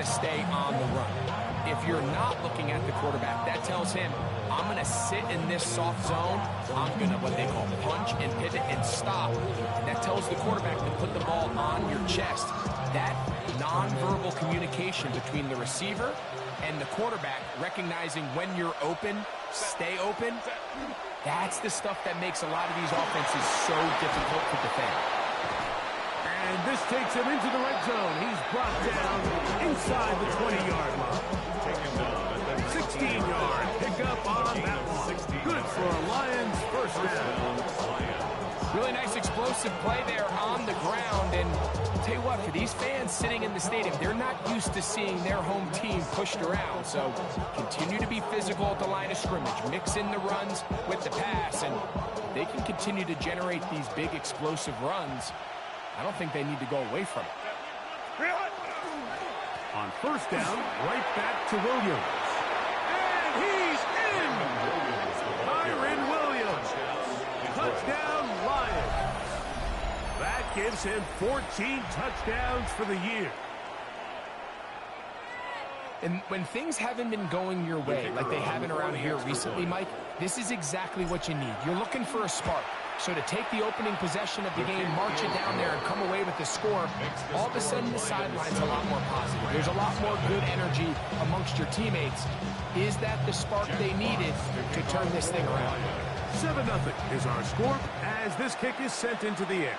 to stay on the run. If you're not looking at the quarterback, that tells him, I'm going to sit in this soft zone. I'm going to, what they call, punch and pivot and stop. And that tells the quarterback to put the ball on your chest. That nonverbal communication between the receiver and the quarterback, recognizing when you're open, stay open, that's the stuff that makes a lot of these offenses so difficult to defend. And this takes him into the red zone. He's brought down inside the 20-yard line. 16-yard pickup on that one. Good for a Lions first down. Really nice explosive play there on the ground. And I'll tell you what, for these fans sitting in the stadium, they're not used to seeing their home team pushed around. So continue to be physical at the line of scrimmage. Mix in the runs with the pass. And if they can continue to generate these big explosive runs, I don't think they need to go away from it. On first down, right back to Williams. And he's in! Kyren Williams. Touchdown, Lions. That gives him 14 touchdowns for the year. And when things haven't been going your way, like they haven't around here recently, Mike, this is exactly what you need. You're looking for a spark. So to take the opening possession of the game, march it down there, and come away with the score, all of a sudden the sideline's a lot more positive. There's a lot more good energy amongst your teammates. Is that the spark they needed to turn this thing around? 7-0 is our score as this kick is sent into the air.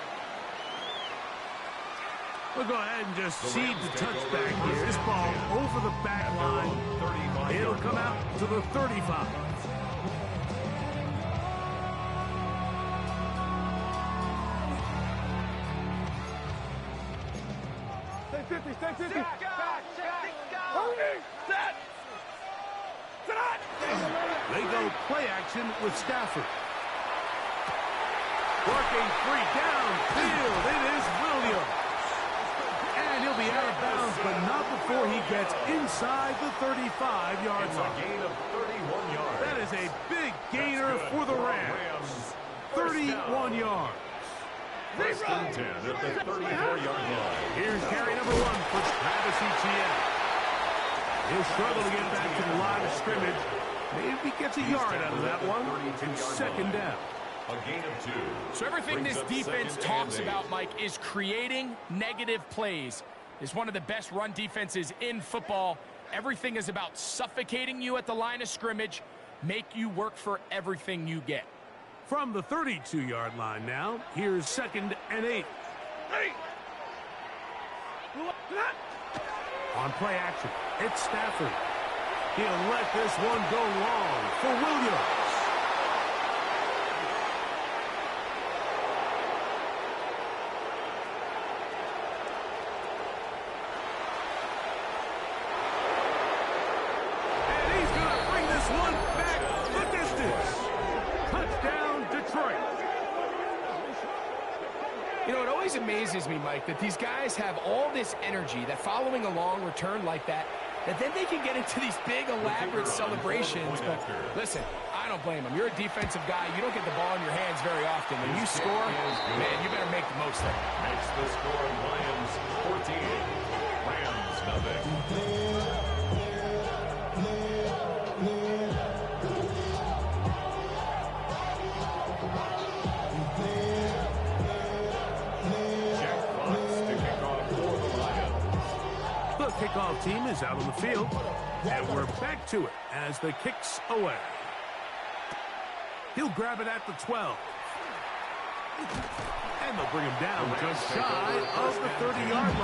We'll go ahead and just seed the touchback here. This ball over the back line. It'll come out to the 35. They go play action with Stafford. Working free downfield. It is Williams. And he'll be out of bounds, but not before he gets inside the 35-yard line. Gain of 31 yards. That is a big gainer for the Rams. 31 yards. First and 10 at the 34-yard line. Here's carry number 1 for Travis Etienne. He'll struggle to get back to the line of scrimmage. Maybe he gets a yard out of that one. Second down. A gain of 2. So everything this defense talks about, Mike, is creating negative plays. It's one of the best run defenses in football. Everything is about suffocating you at the line of scrimmage, make you work for everything you get. From the 32-yard line now, here's 2nd and 8. On play action, it's Stafford. He'll let this one go long for Williams. And he's going to bring this one back the distance. Touchdown, Detroit. You know, it always amazes me, Mike, that these guys have all this energy, that following a long return like that then they can get into these big, elaborate celebrations. But listen, I don't blame them. You're a defensive guy. You don't get the ball in your hands very often. When you score, man, you better make the most of it. Makes the score Lions 14, Rams nothing. Kickoff team is out on the field, and we're back to it as the kick's away. He'll grab it at the 12. And they'll bring him down just shy of the 30-yard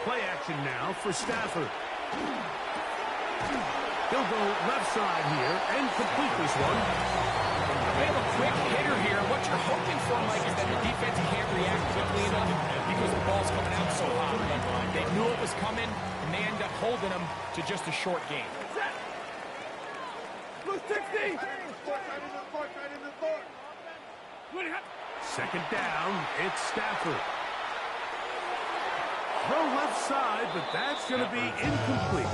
Play action now for Stafford. He'll go left side here and complete this one. They have a quick hitter here. What you're hoping for, Mike, is that the defense can't react quickly enough because the ball's coming out so hot. But they knew it was coming, and they end up holding them to just a short game. Blue 60! Second down, it's Stafford. Throw left side, but that's going to be incomplete.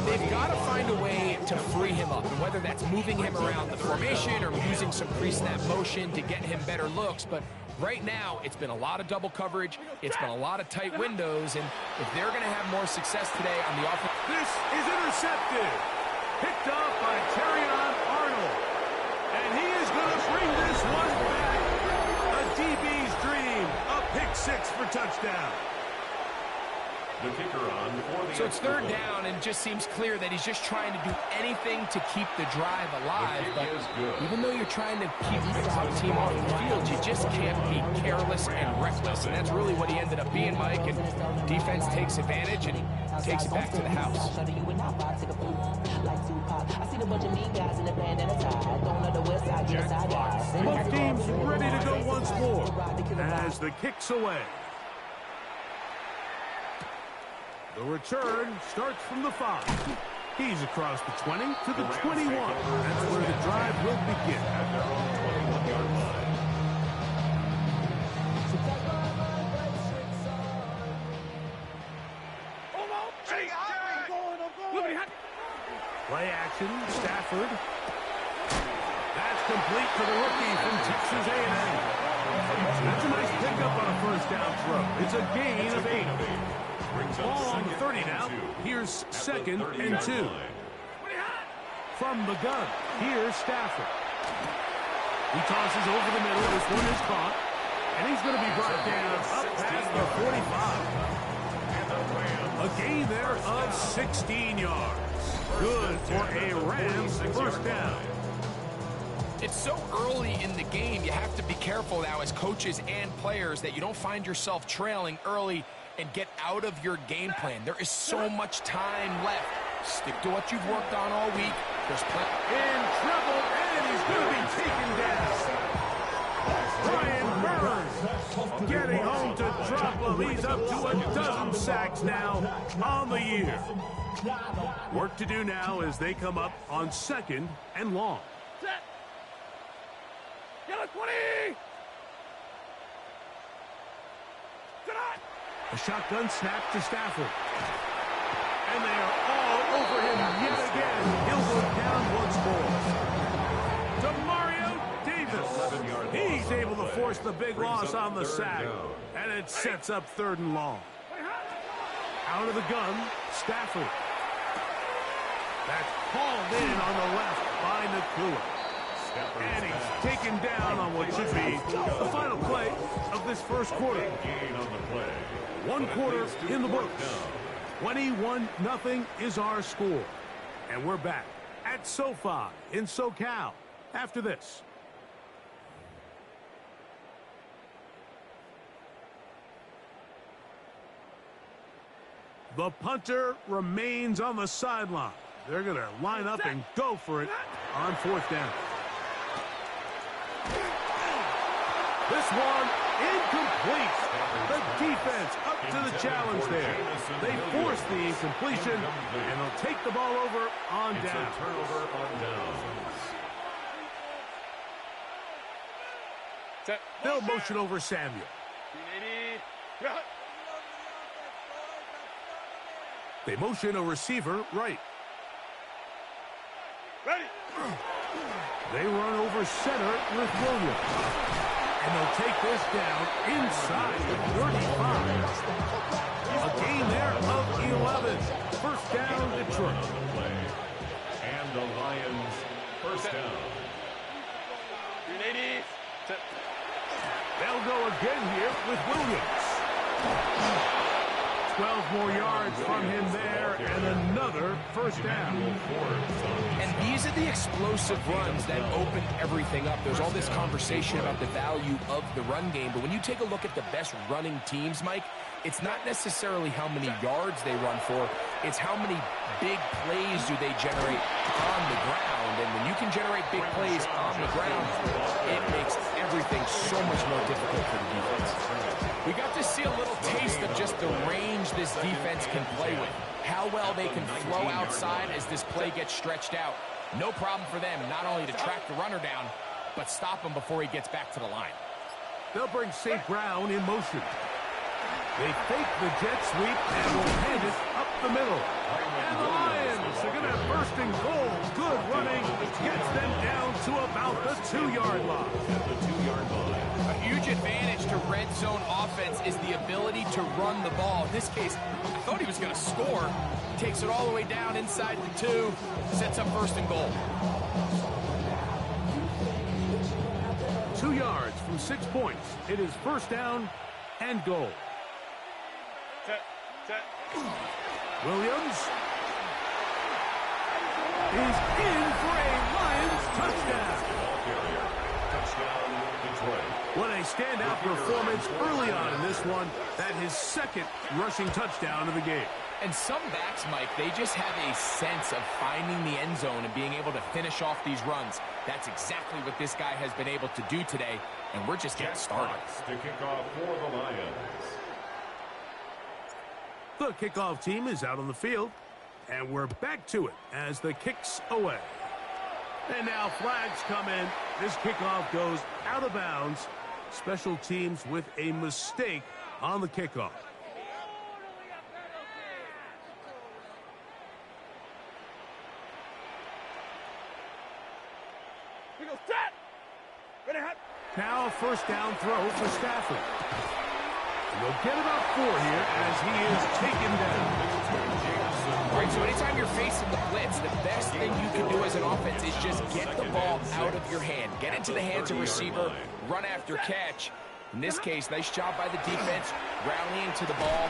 They've got to find a way to free him up, and whether that's moving him around the formation or using some pre-snap motion to get him better looks. But right now, it's been a lot of double coverage. It's been a lot of tight windows, and if they're going to have more success today on the offense. This is intercepted. Picked up by Terrion Arnold. And he is going to bring this one back. A DB's dream. A pick six for touchdown. The kicker on for the So it's third down, and it just seems clear that he's just trying to do anything to keep the drive alive. But even though you're trying to keep the team off the field, you just can't be careless and reckless. And that's really what he ended up being, Mike. And defense takes advantage and takes it back to the house. Both teams ready to go once more as the kick's away. The return starts from the 5. He's across the 20 to the 21. That's where the drive will begin. at their own 21-yard line. Play action, Stafford. That's complete to the rookie from Texas A&M. That's a nice pickup on a first down throw. It's a gain of 8. Ball on the 30 now. Here's second and 2. From the gun, here's Stafford. He tosses over the middle. This one is caught. And he's going to be brought down up past the 45. A gain there of 16 yards. Good for a Rams first down. It's so early in the game, you have to be careful now as coaches and players that you don't find yourself trailing early and get out of your game plan. There is so much time left. Stick to what you've worked on all week. There's plenty. In trouble, and he's going to be taken down. Brian Burns getting home to drop him. He's up to a dozen sacks now on the year. Work to do now as they come up on second and long. A shotgun snap to Stafford. And they are all over him yet again. He'll go down once more. To Mario Davis. He's able to force the big loss on the sack. And it sets up third and long. Out of the gun, Stafford. That's hauled in on the left by Nakua. And he's taken down on what should be the final play of this first quarter. One quarter in the books. 21-0 is our score. And we're back at SoFi in SoCal after this. The punter remains on the sideline. They're going to line up and go for it on fourth down. This one incomplete. The defense up to the challenge there. They force the incompletion, and they'll take the ball over on down. Turnover on downs. They'll motion over Samuel. They motion a receiver right. They run over center with Williams. And they'll take this down inside the 35. A gain there of 11. First down, Detroit. And the Lions first down. They'll go again here with Williams. 12 more yards from him there, and another first down. And these are the explosive runs that open everything up. There's all this conversation about the value of the run game, but when you take a look at the best running teams, Mike, it's not necessarily how many yards they run for, it's how many big plays do they generate on the ground. And when you can generate big plays on the ground, it makes everything so much more difficult for the defense. We got to see a little taste of just the range this defense can play with. How well they can flow outside as this play gets stretched out. No problem for them not only to track the runner down, but stop him before he gets back to the line. They'll bring St. Brown in motion. They fake the jet sweep and will hand it up the middle. And the Lions are going to have first and goal. Good running gets them down to about the 2-yard line. At the 2-yard line. A huge advantage to red zone offense is the ability to run the ball. In this case, I thought he was going to score. Takes it all the way down inside the 2, sets up first and goal. 2 yards from 6 points. It is first down and goal. Williams is in for a Lions touchdown. Touchdown, Detroit. What a standout performance early on in this one. That his second rushing touchdown of the game. And some backs, Mike, they just have a sense of finding the end zone and being able to finish off these runs. That's exactly what this guy has been able to do today, and we're just getting started. To kick off for the Lions. The kickoff team is out on the field, and we're back to it as the kick's away. And now flags come in. This kickoff goes out of bounds. Special teams with a mistake on the kickoff. Now a first down throw for Stafford. They'll get about 4 here as he is taken down. All right, so anytime you're facing the blitz, the best thing you can do as an offense is just get the ball out of your hand. Get into the hands of receiver, run after catch. In this case, nice job by the defense, rallying to the ball.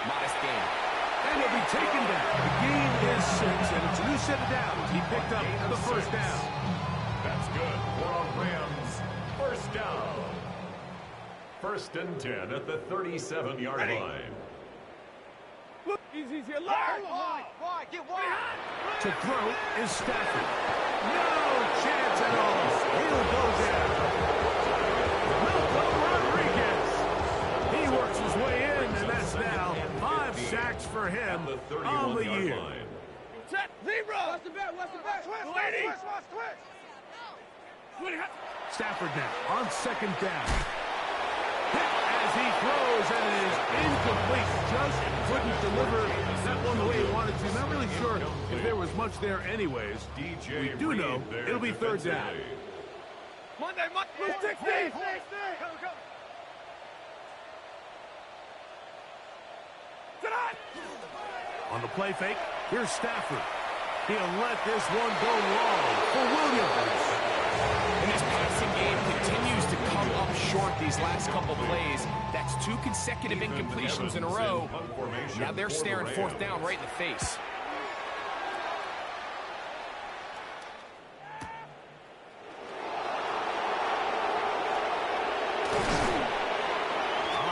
Modest gain. And he'll be taken down. The gain is 6, and it's a new set of downs. He picked up the first down. That's good for a Rams first down. First and 10 at the 37-yard line. Look, easy, to throw is Stafford. No chance at all. He'll go down. Malcolm Rodriguez. He works his way in, and that's now 5 sacks for him on the year. Set, zebra! What's the bet? Stafford now on second down. As he throws, and it is incomplete. Just couldn't deliver that one the way he wanted to. Not really sure if there was much there anyways. We do know it'll be third down. Monday, move 60! On the play fake, here's Stafford. He'll let this one go long for Williams. And this passing game continues to come up short these last couple plays. That's 2 consecutive incompletions in a row. Now they're staring fourth down right in the face.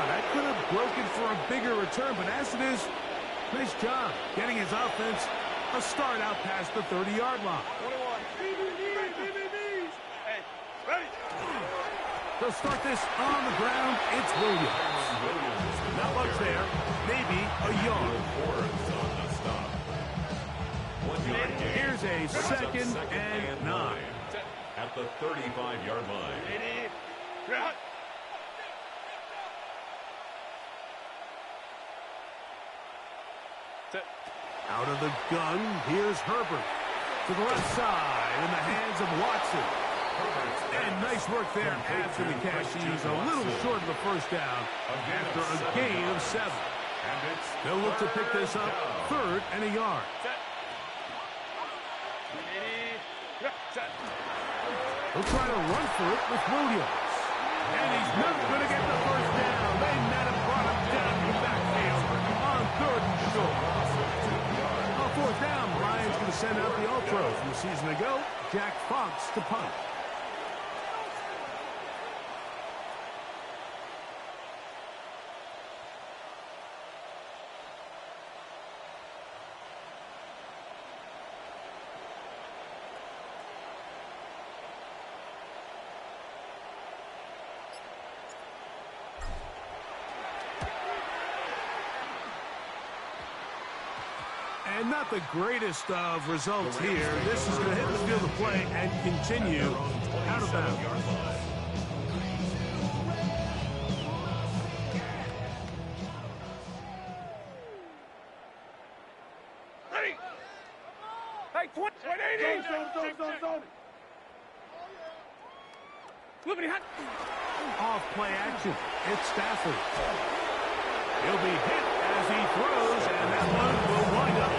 That could have broken for a bigger return, but as it is, nice job getting his offense a start out past the 30-yard line. They'll start this on the ground. It's Williams. Not much there. Maybe a yard. Here's a second and 9. At the 35-yard line. Out of the gun, here's Herbert. To the left side in the hands of Watson. And nice work there after the catch. He's a little short of the first down after a gain of 7. They'll look to pick this up, third and a yard. They'll try to run for it with Williams. And he's not going to get the first down. They met him, brought him down to the backfield on third and short. On fourth down, Lions going to send out the All-Pro from the season ago, Jack Fox to punt. And not the greatest of results here. This is going to hit the field of play and continue out of bounds. 180. Zone. Off play action. It's Stafford. He'll be hit as he throws, and that one will wind up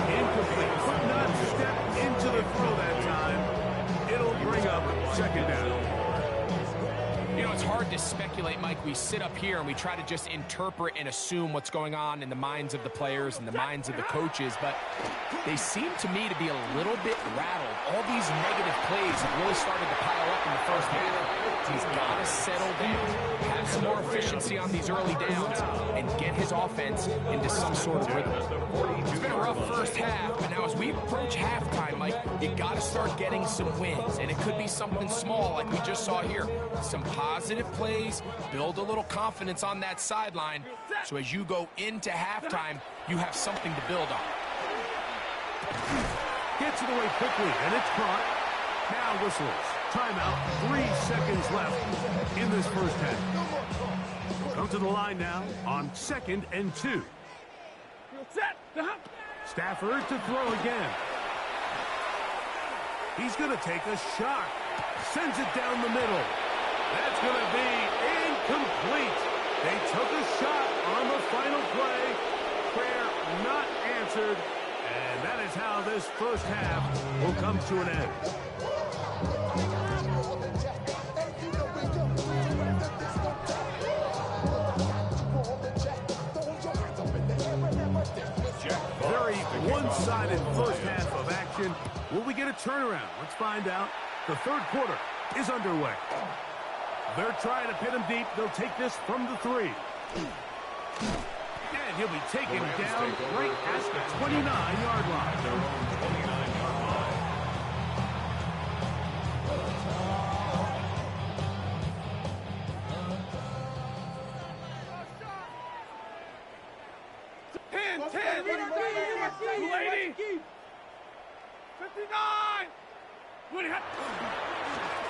incomplete. Could not step into the throw that time. It'll bring up second down. You know, it's hard to speculate, Mike. We sit up here and we try to just interpret and assume what's going on in the minds of the players and the minds of the coaches, but they seem to me to be a little bit rattled. All these negative plays have really started to pile up in the first half. He's got to settle down, have some more efficiency on these early downs, and get his offense into some sort of rhythm. It's been a rough first half, but now as we approach halftime, Mike, you got to start getting some wins, and it could be something small like we just saw here. Some positive plays, build a little confidence on that sideline, so as you go into halftime, you have something to build on. Gets it away quickly, and it's caught. Now whistles. Timeout. 3 seconds left in this first half. Come to the line now on 2nd and 2. Stafford to throw again. He's going to take a shot. Sends it down the middle. That's going to be incomplete. They took a shot on the final play. Prayer not answered. And that is how this first half will come to an end. Very one-sided first half of action. Will we get a turnaround? Let's find out. The third quarter is underway. They're trying to pin him deep. They'll take this from the 3. And he'll be taken down right at the 29-yard line. 29-yard line. 59.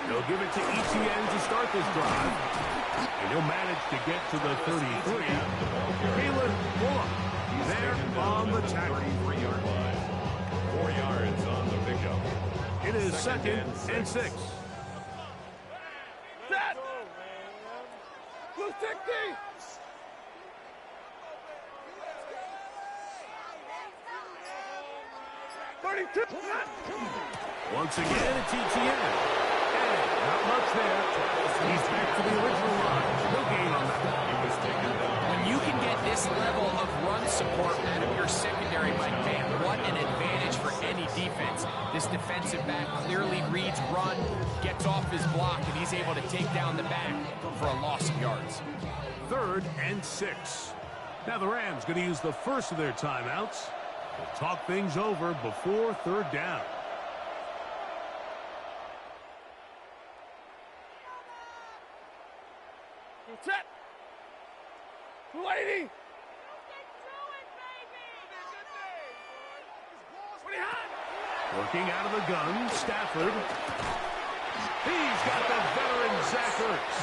They'll give it to ETN to start this drive. And he'll manage to get to the 33. Keelan Bullock there on the tackle. 33-yard line. 4 yards on the pickup. It is 2nd and 6. Set. Blue 60. Once again, it's ETN. And not much there. He's back to the original line. No gain on that. He was taken down. When you can get this level of run support out of your secondary, Mike, man, what an advantage for any defense. This defensive back clearly reads run, gets off his block, and he's able to take down the back for a loss of yards. 3rd and 6. Now the Rams going to use the first of their timeouts. We'll talk things over before 3rd down. Set. 280. Working out of the gun, Stafford. He's got the veteran Zach Ertz.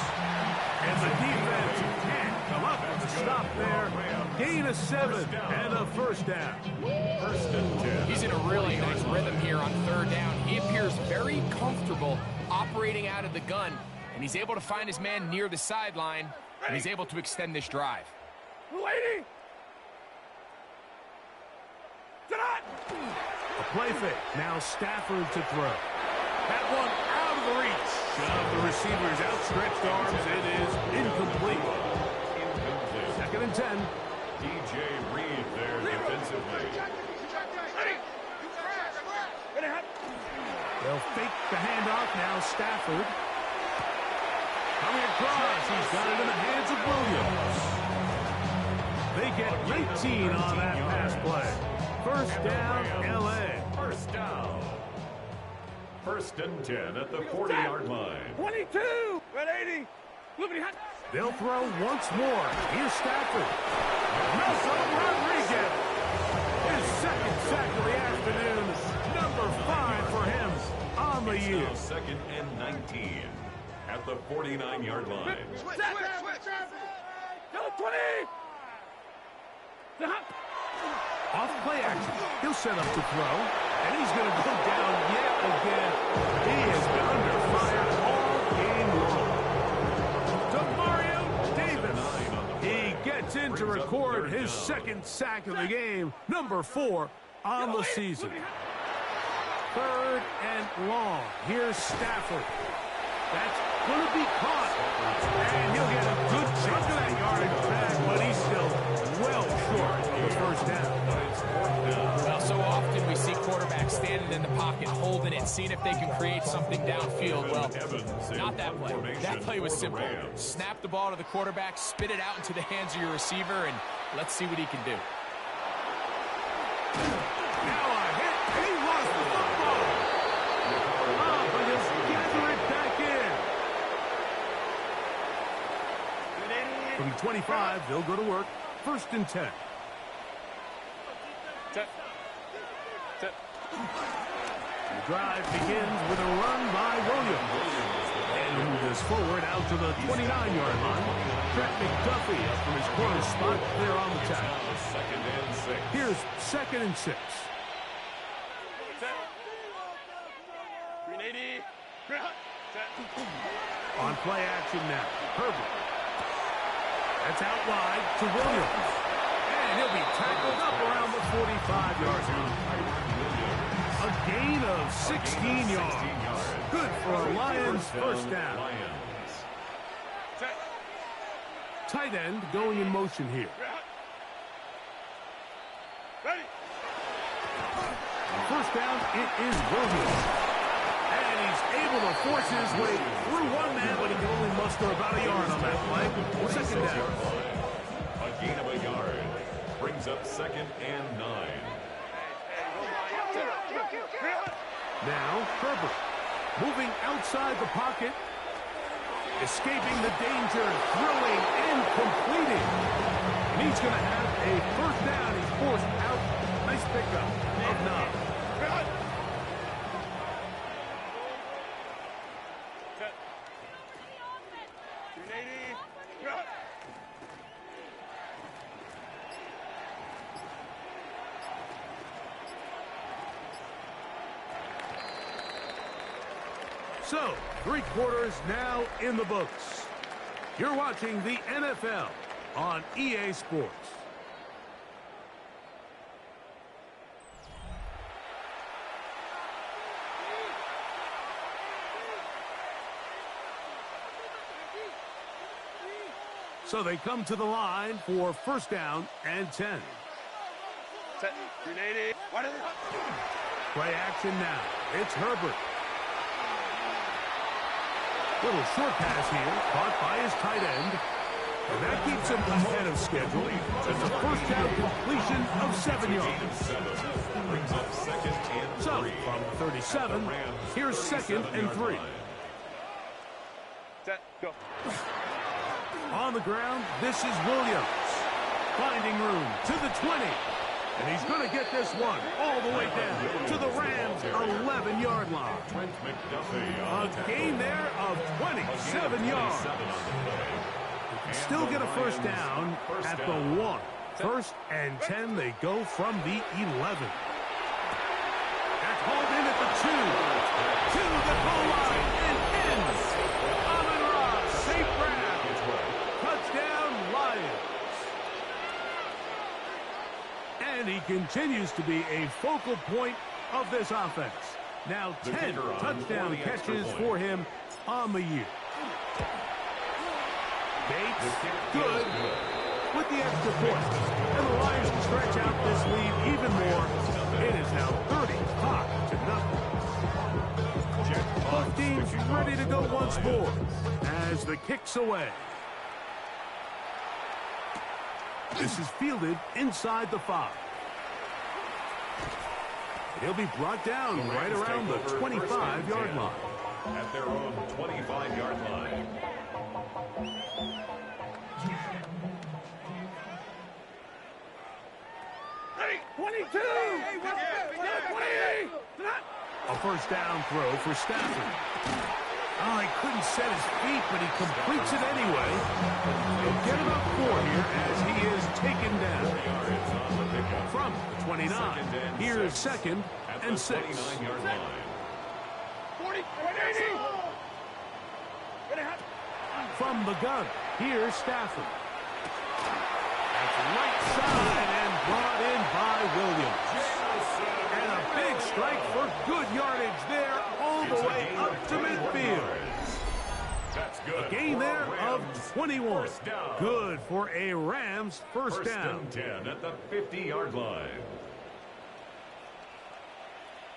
And the defense can't come up with a stop there. Gain of 7 and a first down. 1st and 10. He's in a really nice rhythm here on 3rd down. He appears very comfortable operating out of the gun, and he's able to find his man near the sideline, and he's able to extend this drive. 280. A play fake. Now Stafford to throw. That one out of the reach of the receiver's outstretched arms. It is incomplete. 2nd and 10. DJ Reed there defensively. They'll fake the handoff. Now Stafford. Coming across. He's got it in the hands of Williams. They get 19 on that pass play. First down, L.A. First down. 1st and 10 at the 40-yard line. 22. 180. They'll throw once more. Here's Stafford. Nelson Rodriguez. His 2nd sack of the afternoon. Number 5 for him on the It's year. now 2nd and 19 at the 49-yard line. Switch. 20. Off play action. He'll set up to throw. And he's going to go down yet again. He has been under fire all game long. DeMario Davis. He gets in to record his second sack of the game. Number 4 on the season. 3rd and long. Here's Stafford. That's going to be caught. And he'll get a good chunk of that yardage back, but he's still well short of the first down. Well, so often we see quarterbacks standing in the pocket, holding it, seeing if they can create something downfield. Well, not that play. That play was simple. Snap the ball to the quarterback, spit it out into the hands of your receiver, and let's see what he can do. Now a hit, and he lost the football. But he'll gather it back in. From the 25, they'll go to work. 1st and 10. The drive begins with a run by Williams. And move this forward out to the 29-yard line. Trent McDuffie up from his corner spot there on the tackle. Here's 2nd and 6. On play action now. Herbert. That's out wide to Williams. And he'll be tackled up around the 45-yard line. A gain of 16 yards. Good for a Lions first down. Tight end going in motion here. First down, it is Williams. And he's able to force his way through one man, but he can only muster about a yard on that play. 2nd down. A gain of a yard. Brings up 2nd and 9. Now, Herbert, moving outside the pocket, escaping the danger, throwing and completing. And he's going to have a first down. He's forced out. Nice pickup of 9. So, 3 quarters now in the books. You're watching the NFL on EA Sports. So they come to the line for 1st down and 10. Play action now. It's Herbert. Little short pass here, caught by his tight end. And that keeps him ahead of schedule. It's a first down completion of 7 yards. So, from 37, here's 2nd and 3. On the ground, this is Williams. Finding room to the 20. And he's going to get this one all the way down to the Rams' 11-yard line. A gain there of 27 yards. He can still get a first down at the 1. 1st and 10, they go from the 11. That's hauled in at the 2. To the goal line and in. Amon-Ra, safe grab. Touchdown, Lions. And he continues to be a focal point of this offense. Now 10 touchdown catches for him on the year. Bates, good, with the extra point. And the Lions can stretch out this lead even more. It is now 35-0. Both teams ready to go once more as the kick's away. This is fielded inside the 5. He'll be brought down right around the 25-yard line. At their own 25-yard line. Ready? 22! Hey, A first down throw for Stafford. Oh, he couldn't set his feet, but he completes it anyway. He'll get about 4 here as he is taken down. From the 29, here's 2nd and 6. 29-yard line. 40, 180. From the gun, here's Stafford. That's right side and brought in by Williams. And a big strike for good yardage there all the way up to midfield. That's good. A gain there of 21. Good for a Rams first down. First and 10 at the 50-yard line.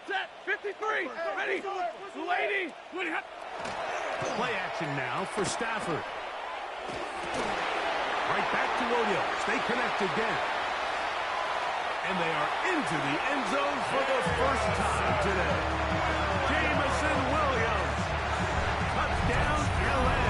Set, 53, ready, 280. Play action now for Stafford. Right back to Williams. They connect again. And they are into the end zone for the first time today. Jamison Williams. Touchdown, LA.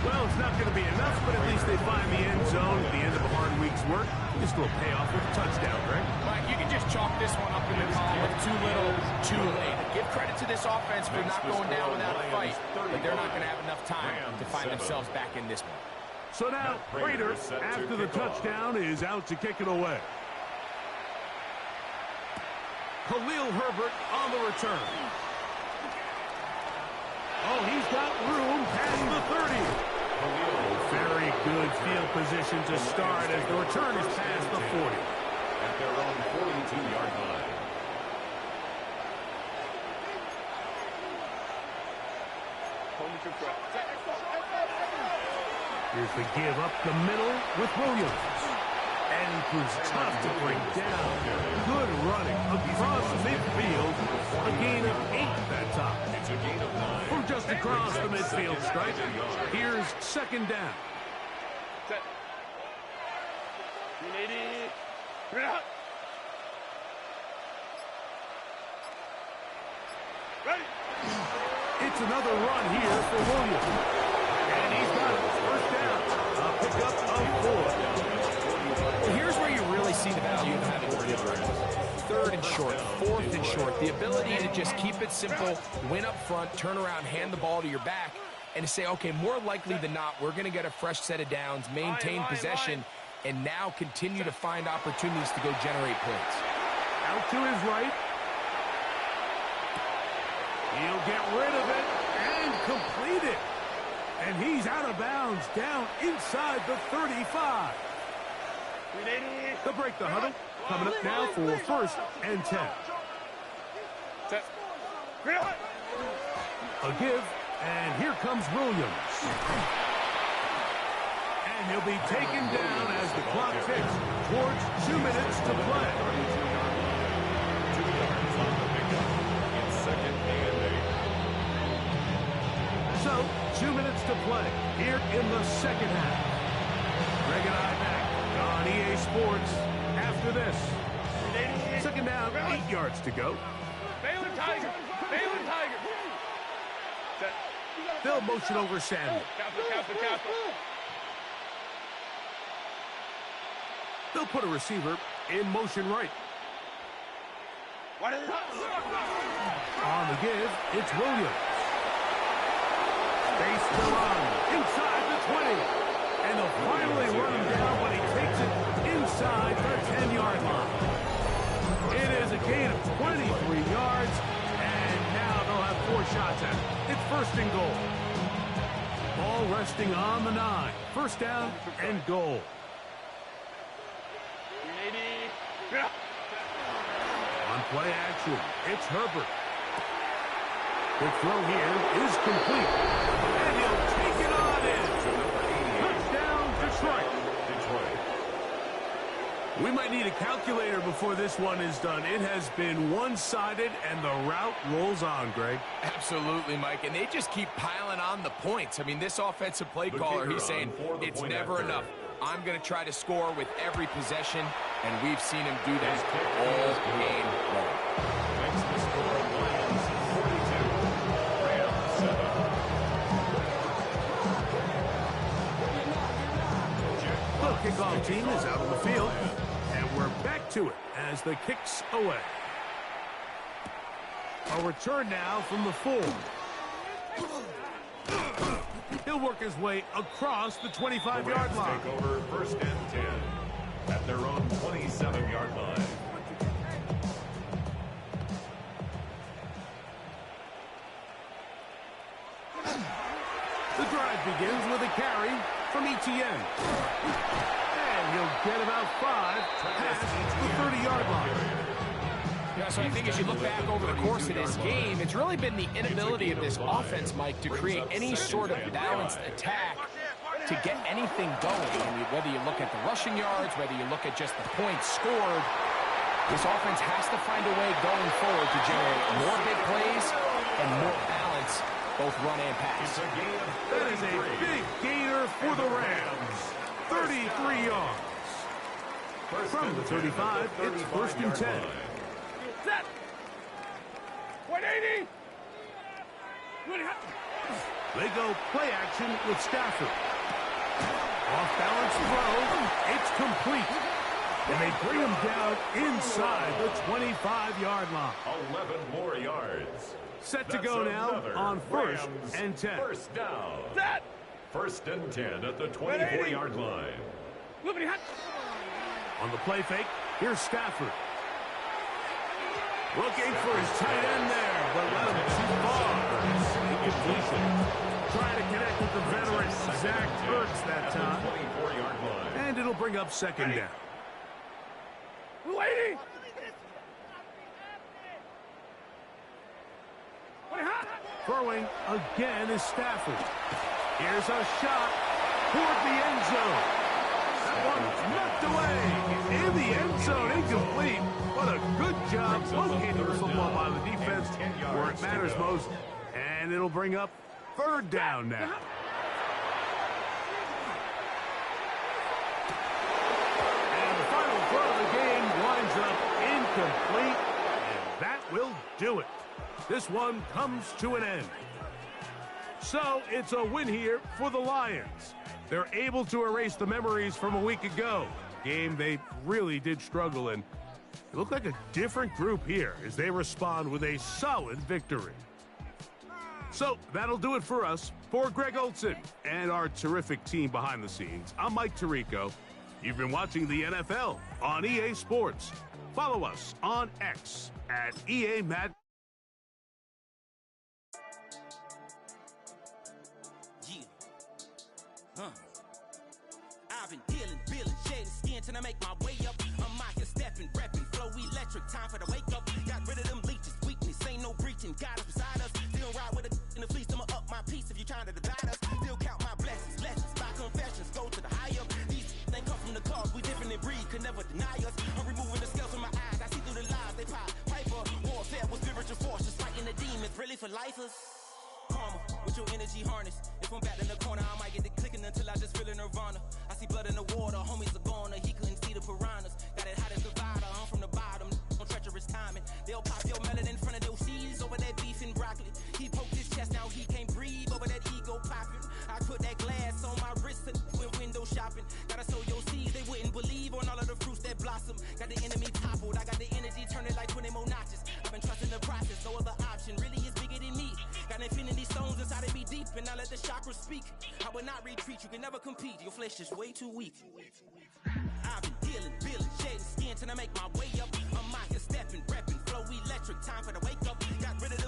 Well, it's not going to be enough, but at least they find the end zone at the end of a hard week's work. This will pay off with a touchdown, Greg. Mike, you can just chalk this one up in the column of too little, too late. Give credit to this offense for not going down without a fight, but they're not going to have enough time to find themselves back in this one. So now, Raiders, after the touchdown, is out to kick it away. Khalil Herbert on the return. Oh, he's got room past the 30. Very good field position to start as the return is past the 40. At their own 42-yard line. Here's the give up the middle with Williams. And he proves tough to bring down. Good running across midfield. A gain of 8 that time. It's a gain of 9. From just across the midfield stripe. Here's second down. Set. 180. Bring it out. Ready. It's another run here for Williams. And he's got it. First down. A pickup of 4. Well, here's where you really see the value of having good runners. Third and short, fourth and short. The ability to just keep it simple, win up front, turn around, hand the ball to your back, and to say, okay, more likely than not, we're going to get a fresh set of downs, maintain possession, and now continue to find opportunities to go generate points. Out to his right. He'll get rid of it and complete it. And he's out of bounds down inside the 35. They'll break the huddle. Coming up now for first and 10. Set. A give, and here comes Williams. And he'll be taken down as the clock ticks towards 2 minutes to play. 2 yards on the pickup. It's second and 8. So, 2 minutes to play here in the second half. Greg and I back on EA Sports after this. Second down, 8 yards to go. Baylor Tiger. Baylor Tiger. Set. They'll motion over Samuel. Castle. They'll put a receiver in motion right. What is it? On the give, it's Williams. Space to run inside the 20. And they'll finally run him down when he takes it inside the 10-yard line. It is a gain of 23 yards, and now they'll have 4 shots at it. It's first and goal. Ball resting on the 9. First down and goal. 180. On play action, it's Herbert. The throw here is complete. And he'll take it on in. Touchdown, Detroit. We might need a calculator before this one is done. It has been one-sided, and the route rolls on, Greg. Absolutely, Mike, and they just keep piling on the points. I mean, this offensive play caller, he's saying it's never enough. I'm going to try to score with every possession, and we've seen him do that all game long. Next to score, Lions 42, Rams 7. The kickoff team is out on the field, and we're back to it as the kick's away. A return now from the 4. He'll work his way across the 25-yard line. Take over first and 10 at their own 27-yard line. The drive begins with a carry from Etienne. And he'll get about 5 past the 30-yard line. Yeah, so I think as you look back over the course of this game, it's really been the inability of this offense, Mike, to create any sort of balanced attack to get anything going. I mean, whether you look at the rushing yards, whether you look at just the points scored, this offense has to find a way going forward to generate more big plays and more balance, both run and pass. That is a big gainer for the Rams. 33 yards. From the 35, it's 1st and 10. Set. 180. They go play action with Stafford. Off-balance throw. It's complete. And they bring him down inside the 25-yard line. 11 more yards. Set to go now on 1st and 10. First down. Set. 1st and 10 at the 24-yard line. On the play fake, here's Stafford. Looking for his tight end there, but let him too far. Incompletion. Trying to connect with the veteran, Zach Ertz that time. 24-yard line. And it'll bring up 2nd down. 280. Throwing again is Stafford. Here's a shot toward the end zone. That one knocked away. In the end zone, incomplete. What a good job locating the football by the defense where it matters most. And it'll bring up 3rd down now. And the final throw of the game winds up incomplete. And that will do it. This one comes to an end. So it's a win here for the Lions. They're able to erase the memories from a week ago. Game they really did struggle in. It looked like a different group here as they respond with a solid victory. So that'll do it for us. For Greg Olson and our terrific team behind the scenes, I'm Mike Tirico. You've been watching the NFL on EA Sports. Follow us on X at EA Mad. I've been dealing, shading skin till I make my way up. I'm out here stepping, repping, flow electric, time for the wake up. Got rid of them leeches, weakness, ain't no breaching. God is beside us, still ride with a in the fleece, I'ma up my piece if you trying to divide us. Still count my blessings, lessons, by confessions, go to the higher. These they come from the cause, we different in breed, could never deny us. I'm removing the scales from my eyes, I see through the lies, they pop. Piper, warfare with spiritual force, just fighting the demons, really for lifers. Karma, with your energy harness. If I'm back in the corner, I might get it clicking until I just feel a nirvana. I see blood in the water, homies are gone, he couldn't see the piranhas. Got it hot as divider, I'm from the bottom, on treacherous timing. They'll pop your melon in front of those seeds over that beef and broccoli. He poked his chest, now he can't breathe over that ego popping. I put that glass on my wrist and went window shopping. Gotta sow your seeds, they wouldn't believe on all of the fruits that blossom. Got the enemy toppled, I got the energy turning like 20 more notches. I've been trusting the process, no other option really is bigger than me. Got infinity stones inside of me deep, and I let the chakras speak. I will not retreat, you can never compete, your flesh is way too weak. I've been dealing, shading skin till I make my way up. I'm out here stepping, repping, flow electric, time for the wake up. Got rid of them